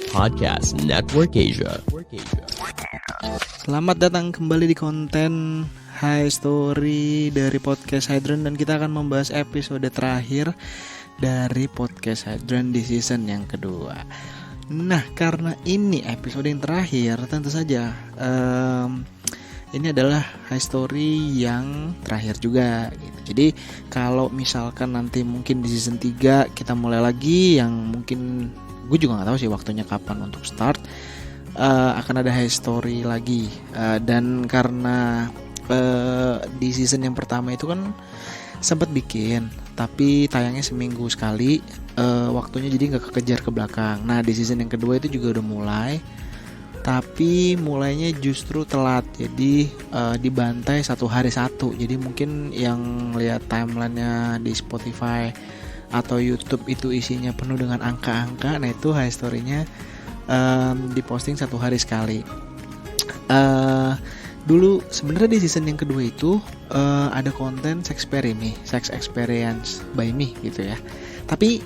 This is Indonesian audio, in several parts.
Podcast Network Asia. Selamat datang kembali di konten High Story dari Podcast Hydran, dan kita akan membahas episode terakhir dari Podcast Hydran di season yang kedua. Nah, karena ini episode yang terakhir, tentu saja ini adalah High Story yang terakhir juga gitu. Jadi kalau misalkan nanti mungkin di season 3 kita mulai lagi, yang mungkin gue juga gak tahu sih waktunya kapan untuk start, akan ada High Story lagi. Dan karena di season yang pertama itu kan sempat bikin, tapi tayangnya seminggu sekali, waktunya jadi gak kekejar ke belakang. Nah, di season yang kedua itu juga udah mulai, tapi mulainya justru telat. Jadi dibantai satu hari satu. Jadi mungkin yang lihat timelinenya di Spotify atau YouTube itu isinya penuh dengan angka-angka. Nah, itu High Story-nya diposting satu hari sekali. Dulu sebenarnya di season yang kedua itu ada konten Sex Experience by Me gitu ya. Tapi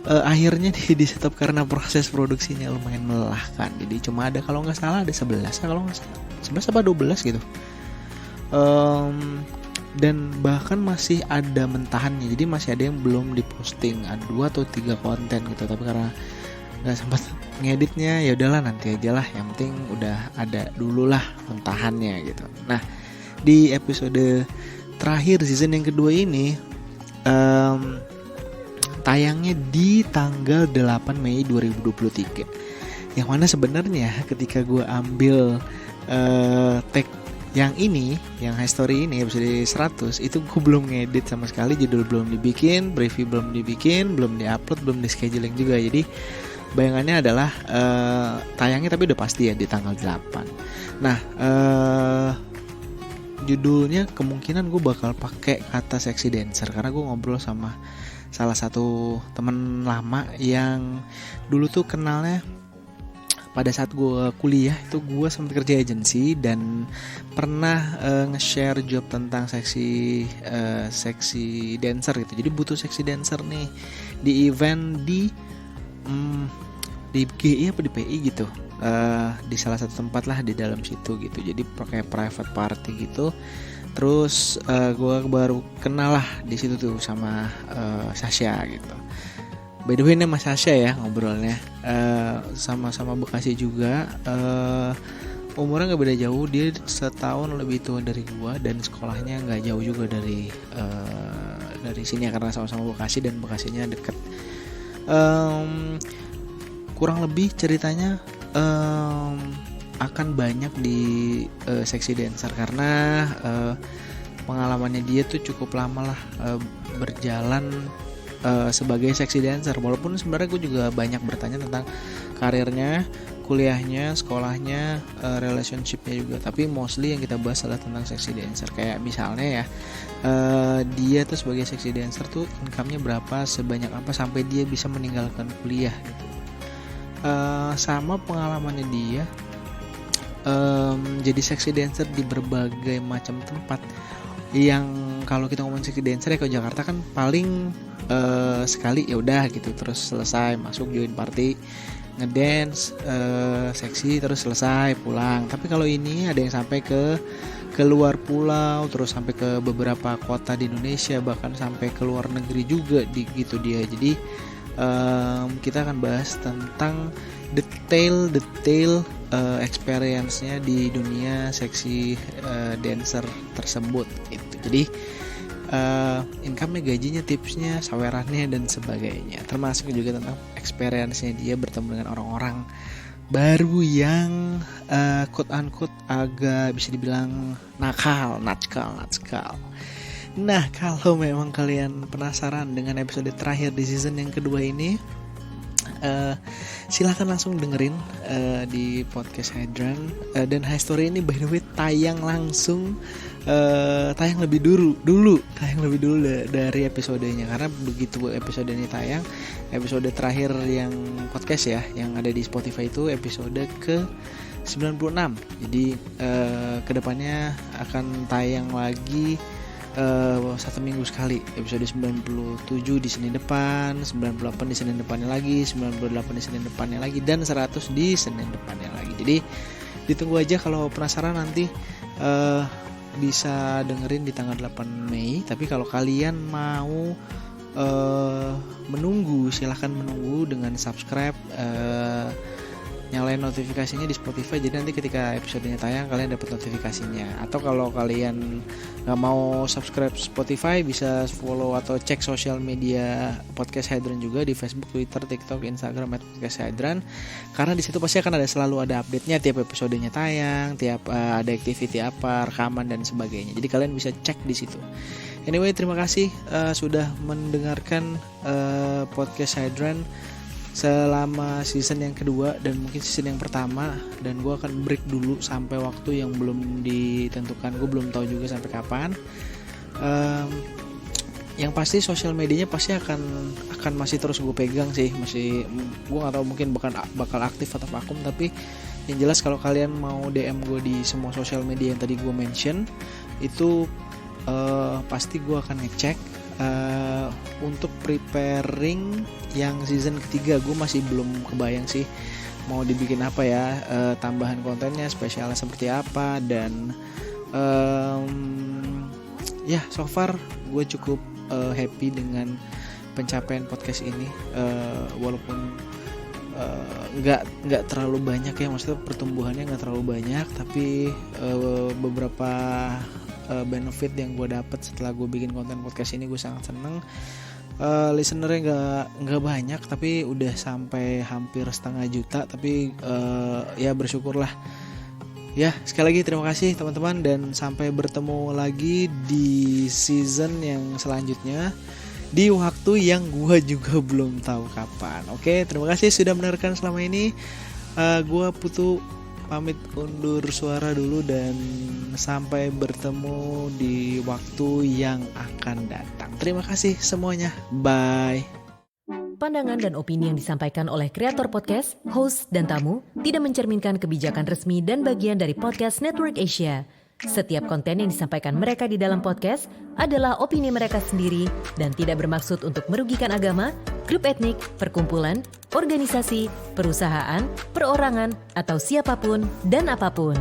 akhirnya di stop karena proses produksinya lumayan melelahkan. Jadi cuma ada, kalau nggak salah ada 11, kalau nggak salah 11 apa 12 gitu. Dan bahkan masih ada mentahannya. Jadi masih ada yang belum diposting, ada 2 atau 3 konten gitu. Tapi karena nggak sempat ngeditnya, ya udahlah nanti aja lah. Yang penting udah ada dulu lah mentahannya gitu. Nah, di episode terakhir season yang kedua ini tayangnya di tanggal 8 Mei 2023. Yang mana sebenarnya ketika gue ambil tag yang ini, yang High Story ini episode 100, itu gue belum ngedit sama sekali. Judul belum dibikin, preview belum dibikin, belum diupload, belum di scheduling juga. Jadi bayangannya adalah tayangnya tapi udah pasti ya di tanggal 8. Nah, judulnya kemungkinan gue bakal pakai kata sexy dancer, karena gue ngobrol sama salah satu teman lama yang dulu tuh kenalnya pada saat gue kuliah. Itu gue sempat kerja agensi dan pernah nge-share job tentang sexy dancer gitu. Jadi butuh sexy dancer nih di event di GI apa di PI gitu, di salah satu tempat lah di dalam situ gitu. Jadi pakai private party gitu. Terus gue baru kenal lah di situ tuh sama Sasha gitu. By the way, ini Mas Sasha ya ngobrolnya, sama-sama Bekasi juga. Umurnya nggak beda jauh, dia setahun lebih tua dari gue, dan sekolahnya nggak jauh juga dari sini ya, karena sama-sama Bekasi dan Bekasinya deket. Kurang lebih ceritanya akan banyak di sexy dancer, karena pengalamannya dia tuh cukup lama lah berjalan sebagai sexy dancer. Walaupun sebenarnya gue juga banyak bertanya tentang karirnya, kuliahnya, sekolahnya, relationshipnya juga. Tapi mostly yang kita bahas adalah tentang sexy dancer. Kayak misalnya ya, dia tuh sebagai sexy dancer tuh income-nya berapa, sebanyak apa sampai dia bisa meninggalkan kuliah gitu. Sama pengalamannya dia jadi sexy dancer di berbagai macam tempat. Yang kalau kita ngomong sexy dancer ya, kalau Jakarta kan paling sekali ya udah gitu, terus selesai masuk join party, ngedance, seksi, terus selesai pulang. Tapi kalau ini ada yang sampai ke luar pulau, terus sampai ke beberapa kota di Indonesia, bahkan sampai ke luar negeri juga gitu dia. Jadi kita akan bahas tentang detail experience-nya di dunia sexy dancer tersebut gitu. Jadi income-nya, gajinya, tipsnya, sawerannya dan sebagainya. Termasuk juga tentang experience-nya dia bertemu dengan orang-orang baru yang quote unquote agak bisa dibilang nakal. Nah, kalau memang kalian penasaran dengan episode terakhir di season yang kedua ini, silahkan langsung dengerin di Podcast Hydran. Dan High Story ini by the way tayang lebih dulu dari episodenya, karena begitu episode ini tayang, episode terakhir yang podcast ya, yang ada di Spotify itu episode ke 96. Jadi kedepannya akan tayang lagi 1 minggu sekali. Episode 97 di Senin depan, 98 di Senin depannya lagi, 98 di Senin depannya lagi, dan 100 di Senin depannya lagi. Jadi ditunggu aja, kalau penasaran nanti bisa dengerin di tanggal 8 Mei. Tapi kalau kalian mau menunggu, silahkan menunggu dengan subscribe, nyalain notifikasinya di Spotify, jadi nanti ketika episodenya tayang kalian dapat notifikasinya. Atau kalau kalian nggak mau subscribe Spotify, bisa follow atau cek sosial media Podcast Hydran juga di Facebook, Twitter, TikTok, Instagram @podcasthydran, karena di situ pasti akan selalu ada update-nya, tiap episodenya tayang, tiap ada activity apa, rekaman dan sebagainya. Jadi kalian bisa cek di situ. Anyway, terima kasih sudah mendengarkan Podcast Hydran selama season yang kedua dan mungkin season yang pertama, dan gue akan break dulu sampai waktu yang belum ditentukan. Gue belum tahu juga sampai kapan. Yang pasti sosial medianya pasti akan masih terus gue pegang sih. Masih, gue nggak tahu, mungkin bakal aktif atau vakum, tapi yang jelas kalau kalian mau DM gue di semua sosial media yang tadi gue mention itu, pasti gue akan ngecek. Untuk preparing yang season ketiga, gue masih belum kebayang sih mau dibikin apa ya, tambahan kontennya, spesialnya seperti apa, dan ya so far gue cukup happy dengan pencapaian podcast ini, walaupun nggak terlalu banyak ya, maksudnya pertumbuhannya nggak terlalu banyak, tapi beberapa benefit yang gue dapat setelah gue bikin konten podcast ini, gue sangat seneng. Listenernya nggak banyak, tapi udah sampai hampir 500 juta. Tapi ya bersyukurlah. Ya, sekali lagi terima kasih teman-teman, dan sampai bertemu lagi di season yang selanjutnya di waktu yang gue juga belum tahu kapan. Oke, terima kasih sudah mendengarkan selama ini. Gue Putu pamit undur suara dulu, dan sampai bertemu di waktu yang akan datang. Terima kasih semuanya. Bye. Pandangan dan opini yang disampaikan oleh kreator podcast, host, dan tamu tidak mencerminkan kebijakan resmi dan bagian dari Podcast Network Asia. Setiap konten yang disampaikan mereka di dalam podcast adalah opini mereka sendiri dan tidak bermaksud untuk merugikan agama, grup etnik, perkumpulan, organisasi, perusahaan, perorangan, atau siapapun dan apapun.